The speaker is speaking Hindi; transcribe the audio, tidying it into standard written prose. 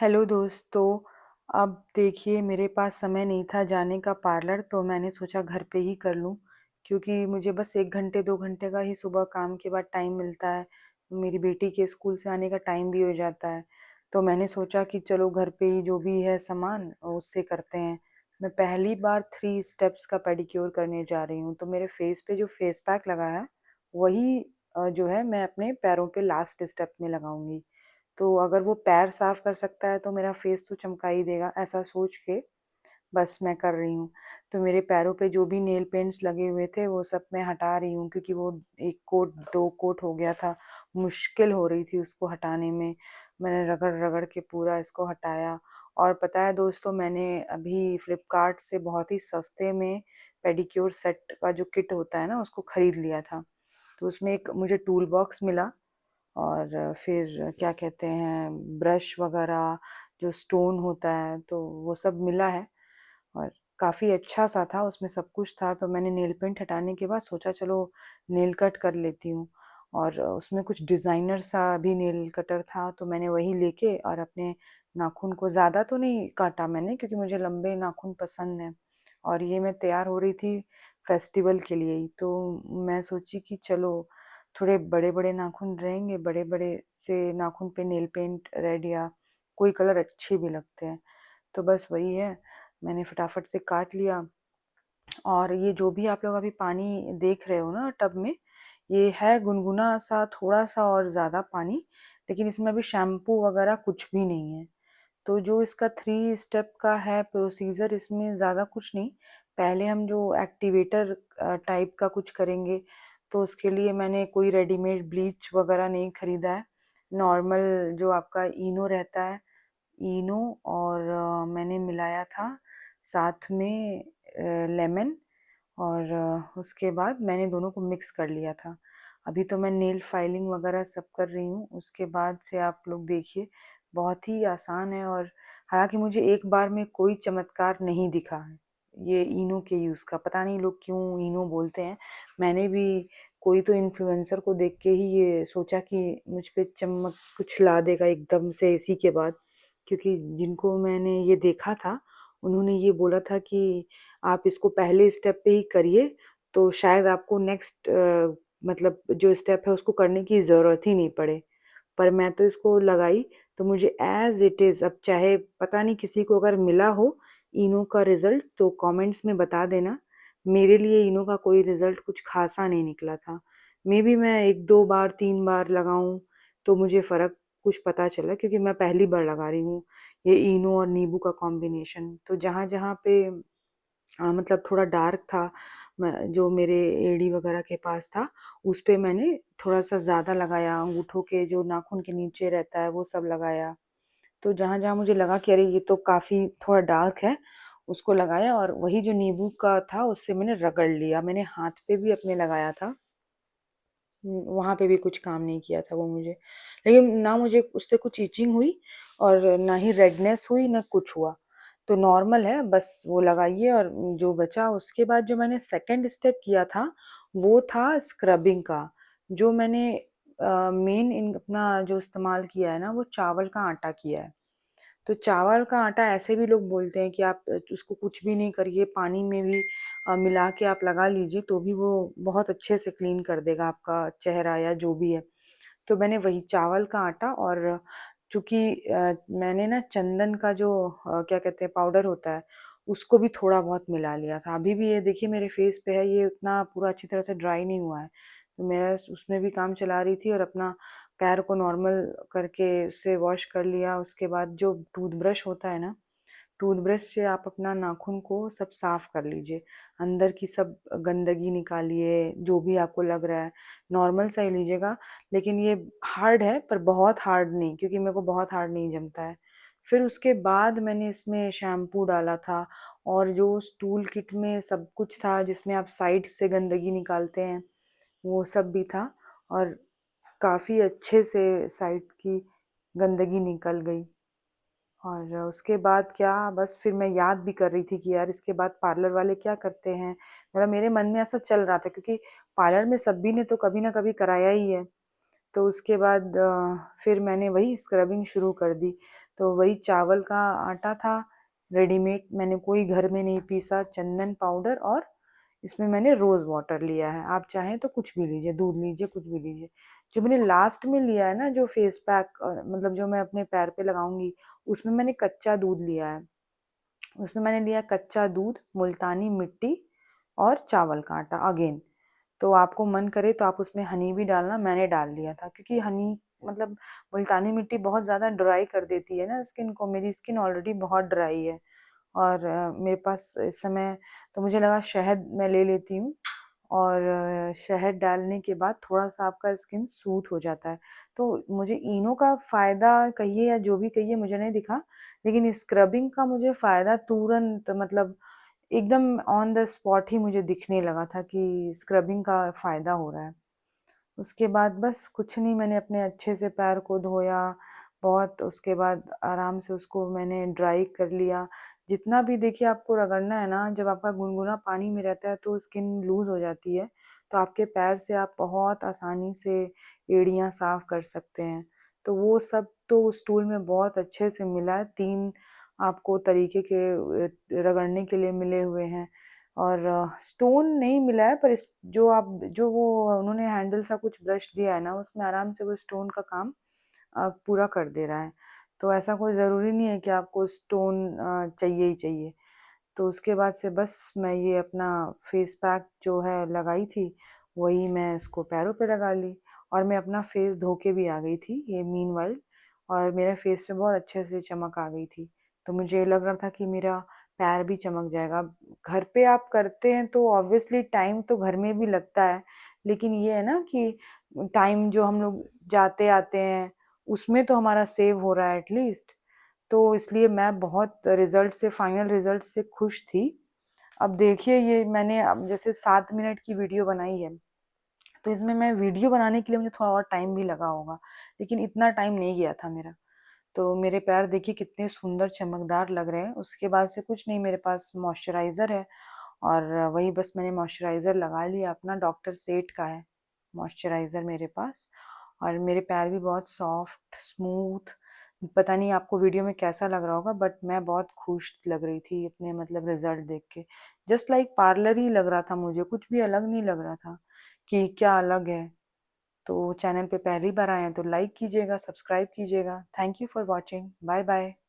हेलो दोस्तों। अब देखिए मेरे पास समय नहीं था जाने का पार्लर, तो मैंने सोचा घर पे ही कर लूँ, क्योंकि मुझे बस 1 घंटे 2 घंटे का ही सुबह काम के बाद टाइम मिलता है। मेरी बेटी के स्कूल से आने का टाइम भी हो जाता है। तो मैंने सोचा कि चलो घर पे ही जो भी है सामान उससे करते हैं। मैं पहली बार 3 स्टेप्स का पेडिक्योर करने जा रही हूँ। तो मेरे फेस पे जो फेस पैक लगा है वही जो है मैं अपने पैरों पे लास्ट स्टेप में लगाऊँगी। तो अगर वो पैर साफ कर सकता है तो मेरा फेस तो चमका ही देगा, ऐसा सोच के बस मैं कर रही हूँ। तो मेरे पैरों पे जो भी नेल पेंट्स लगे हुए थे वो सब मैं हटा रही हूँ, क्योंकि वो 1 कोट 2 कोट हो गया था। मुश्किल हो रही थी उसको हटाने में। मैंने रगड़-रगड़ के पूरा इसको हटाया। और पता है दोस्तों, मैंने अभी फ्लिपकार्ट से बहुत ही सस्ते में पेडिक्योर सेट का जो किट होता है ना उसको खरीद लिया था। तो उसमें एक मुझे टूल बॉक्स मिला, और फिर क्या कहते हैं ब्रश वगैरह, जो स्टोन होता है तो वो सब मिला है। और काफ़ी अच्छा-सा था, उसमें सब कुछ था। तो मैंने नेल पेंट हटाने के बाद सोचा चलो नेल कट कर लेती हूँ। और उसमें कुछ डिज़ाइनर सा भी नेल कटर था, तो मैंने वही लेके और अपने नाखून को ज़्यादा तो नहीं काटा मैंने, क्योंकि मुझे लंबे नाखून पसंद हैं। और ये मैं तैयार हो रही थी फेस्टिवल के लिए ही, तो मैं सोची कि चलो थोड़े बड़े-बड़े नाखून रहेंगे, बड़े-बड़े से नाखून पे नेल पेंट रेड या कोई कलर अच्छे भी लगते हैं। तो बस वही है, मैंने फटाफट से काट लिया। और ये जो भी आप लोग अभी पानी देख रहे हो ना टब में, ये है गुनगुना सा थोड़ा-सा और ज़्यादा पानी, लेकिन इसमें अभी शैम्पू वगैरह कुछ भी नहीं है। तो जो इसका 3 स्टेप का है प्रोसीजर, इसमें ज़्यादा कुछ नहीं। पहले हम जो एक्टिवेटर टाइप का कुछ करेंगे, तो उसके लिए मैंने कोई रेडीमेड ब्लीच वगैरह नहीं खरीदा है। नॉर्मल जो आपका इनो रहता है, इनो और मैंने मिलाया था साथ में लेमन, और उसके बाद मैंने दोनों को मिक्स कर लिया था। अभी तो मैं नेल फाइलिंग वगैरह सब कर रही हूँ, उसके बाद से आप लोग देखिए, बहुत ही आसान है। और हालाँकि मुझे एक बार में कोई चमत्कार नहीं दिखा है, ये इनो के यूज़ का। पता नहीं लोग क्यों इनो बोलते हैं। मैंने भी कोई तो इन्फ्लुएंसर को देख के ही ये सोचा कि मुझ पे चमक कुछ ला देगा एकदम से इसी के बाद, क्योंकि जिनको मैंने ये देखा था, उन्होंने ये बोला था कि आप इसको पहले स्टेप पे ही करिए, तो शायद आपको नेक्स्ट मतलब जो स्टेप है उसको करने की ज़रूरत ही नहीं पड़े। पर मैं तो इसको लगाई, तो मुझे एज़ इट इज़, अब चाहे पता नहीं किसी को अगर मिला हो इनो का रिज़ल्ट तो कमेंट्स में बता देना। मेरे लिए इनो का कोई रिज़ल्ट कुछ ख़ासा नहीं निकला था। मेबी मैं 1-2 बार 3 बार लगाऊँ तो मुझे फ़र्क कुछ पता चला, क्योंकि मैं पहली बार लगा रही हूँ ये इनो और नींबू का कॉम्बिनेशन। तो जहाँ-जहाँ पे मतलब थोड़ा डार्क था, मैं जो मेरे एड़ी वगैरह के पास था, उस पे मैंने थोड़ा-सा ज़्यादा लगाया, अंगूठों के जो नाखून के नीचे रहता है वो सब लगाया। तो जहाँ-जहाँ मुझे लगा कि अरे ये तो काफ़ी थोड़ा डार्क है, उसको लगाया। और वही जो नींबू का था उससे मैंने रगड़ लिया। मैंने हाथ पे भी अपने लगाया था। वहाँ पे भी कुछ काम नहीं किया था वो मुझे। लेकिन ना मुझे उससे कुछ इचिंग हुई, और ना ही रेडनेस हुई, ना कुछ हुआ। तो नॉर्मल है, बस वो लगाइए। और जो बचा उसके बाद जो मैंने सेकंड स्टेप किया था, वो था स्क्रबिंग का। जो मैंने मेन इन अपना जो इस्तेमाल किया है ना, वो चावल का आटा किया है। तो चावल का आटा ऐसे भी लोग बोलते हैं कि आप उसको कुछ भी नहीं करिए, पानी में भी मिला के आप लगा लीजिए तो भी वो बहुत अच्छे से क्लीन कर देगा आपका चेहरा या जो भी है। तो मैंने वही चावल का आटा, और चूँकि मैंने ना चंदन का जो क्या कहते हैं पाउडर होता है, उसको भी थोड़ा बहुत मिला लिया था। अभी भी ये देखिए मेरे फेस पे है, ये उतना पूरा अच्छी तरह से ड्राई नहीं हुआ है। तो मैं उसमें भी काम चला रही थी, और अपना पैर को नॉर्मल करके उससे वॉश कर लिया। उसके बाद जो टूथब्रश होता है ना, टूथब्रश से आप अपना नाखून को सब साफ कर लीजिए। अंदर की सब गंदगी निकालिए, जो भी आपको लग रहा है, नॉर्मल सा ही लीजिएगा। लेकिन ये हार्ड है, पर बहुत हार्ड नहीं, क्योंकि मेरे को बहुत हार्ड नहीं जमता है। फिर उसके बाद मैंने इसमें शैम्पू डाला था, और जो उस टूल किट में सब कुछ था जिसमें आप साइड से गंदगी निकालते हैं, वो सब भी था। और काफ़ी अच्छे से साइड की गंदगी निकल गई। और उसके बाद क्या, बस फिर मैं याद भी कर रही थी कि यार इसके बाद पार्लर वाले क्या करते हैं। मतलब मेरे मन में ऐसा चल रहा था, क्योंकि पार्लर में सभी ने तो कभी ना कभी कराया ही है। तो उसके बाद फिर मैंने वही स्क्रबिंग शुरू कर दी। तो वही चावल का आटा था रेडीमेड, मैंने कोई घर में नहीं पीसा, चंदन पाउडर और इसमें मैंने रोज़ वाटर लिया है। आप चाहें तो कुछ भी लीजिए, दूध लीजिए, कुछ भी लीजिए। जो मैंने लास्ट में लिया है ना, जो फेस पैक मतलब जो मैं अपने पैर पे लगाऊंगी, उसमें मैंने कच्चा दूध लिया है। उसमें मैंने लिया कच्चा दूध, मुल्तानी मिट्टी और चावल का आटा अगेन। तो आपको मन करे तो आप उसमें हनी भी डालना, मैंने डाल लिया था क्योंकि हनी मतलब मुल्तानी मिट्टी बहुत ज़्यादा ड्राई कर देती है ना स्किन को, मेरी स्किन ऑलरेडी बहुत ड्राई है। और मेरे पास इस समय तो मुझे लगा शहद मैं ले लेती हूँ, और शहद डालने के बाद थोड़ा-सा आपका स्किन सूथ हो जाता है। तो मुझे इनो का फ़ायदा कहिए या जो भी कहिए मुझे नहीं दिखा, लेकिन स्क्रबिंग का मुझे फ़ायदा तुरंत मतलब एकदम ऑन द स्पॉट ही मुझे दिखने लगा था कि स्क्रबिंग का फ़ायदा हो रहा है। उसके बाद बस कुछ नहीं, मैंने अपने अच्छे से पैर को धोया, बहुत उसके बाद आराम से उसको मैंने ड्राई कर लिया। जितना भी देखिए आपको रगड़ना है ना, जब आपका गुनगुना पानी में रहता है तो स्किन लूज़ हो जाती है, तो आपके पैर से आप बहुत आसानी से एड़ियाँ साफ़ कर सकते हैं। तो वो सब तो उस टूल में बहुत अच्छे से मिला है, 3 आपको तरीके के रगड़ने के लिए मिले हुए हैं। और स्टोन नहीं मिला है, पर इस जो वो उन्होंने हैंडल सा कुछ ब्रश दिया है ना, उसमें आराम से वो स्टोन का काम पूरा कर दे रहा है। तो ऐसा कोई ज़रूरी नहीं है कि आपको स्टोन चाहिए ही चाहिए। तो उसके बाद से बस मैं ये अपना फेस पैक जो है लगाई थी, वही मैं इसको पैरों पे लगा ली, और मैं अपना फेस धो के भी आ गई थी ये मीनवाइल, और मेरे फेस पे बहुत अच्छे से चमक आ गई थी। तो मुझे लग रहा था कि मेरा पैर भी चमक जाएगा। घर पे आप करते हैं तो ऑब्वियसली टाइम तो घर में भी लगता है, लेकिन ये है ना कि टाइम जो हम लोग जाते आते हैं, उसमें तो हमारा सेव हो रहा है एटलीस्ट। तो इसलिए मैं बहुत रिज़ल्ट से, फाइनल रिज़ल्ट से खुश थी। अब देखिए ये मैंने अब जैसे 7 मिनट की वीडियो बनाई है, तो इसमें मैं वीडियो बनाने के लिए मुझे थोड़ा और टाइम भी लगा होगा, लेकिन इतना टाइम नहीं गया था मेरा। तो मेरे पैर देखिए कितने सुंदर चमकदार लग रहे हैं। उसके बाद से कुछ नहीं, मेरे पास मॉइस्चराइज़र है, और वही बस मैंने मॉइस्चराइज़र लगा लिया अपना, डॉक्टर सेठ का है मॉइस्चराइज़र मेरे पास। और मेरे पैर भी बहुत सॉफ्ट, स्मूथ, पता नहीं आपको वीडियो में कैसा लग रहा होगा, बट मैं बहुत खुश लग रही थी अपने मतलब रिज़ल्ट देख के। जस्ट लाइक पार्लर ही लग रहा था मुझे, कुछ भी अलग नहीं लग रहा था कि क्या अलग है। तो चैनल पे पहली बार आए हैं तो लाइक कीजिएगा, सब्सक्राइब कीजिएगा। Thank you for watching. Bye bye.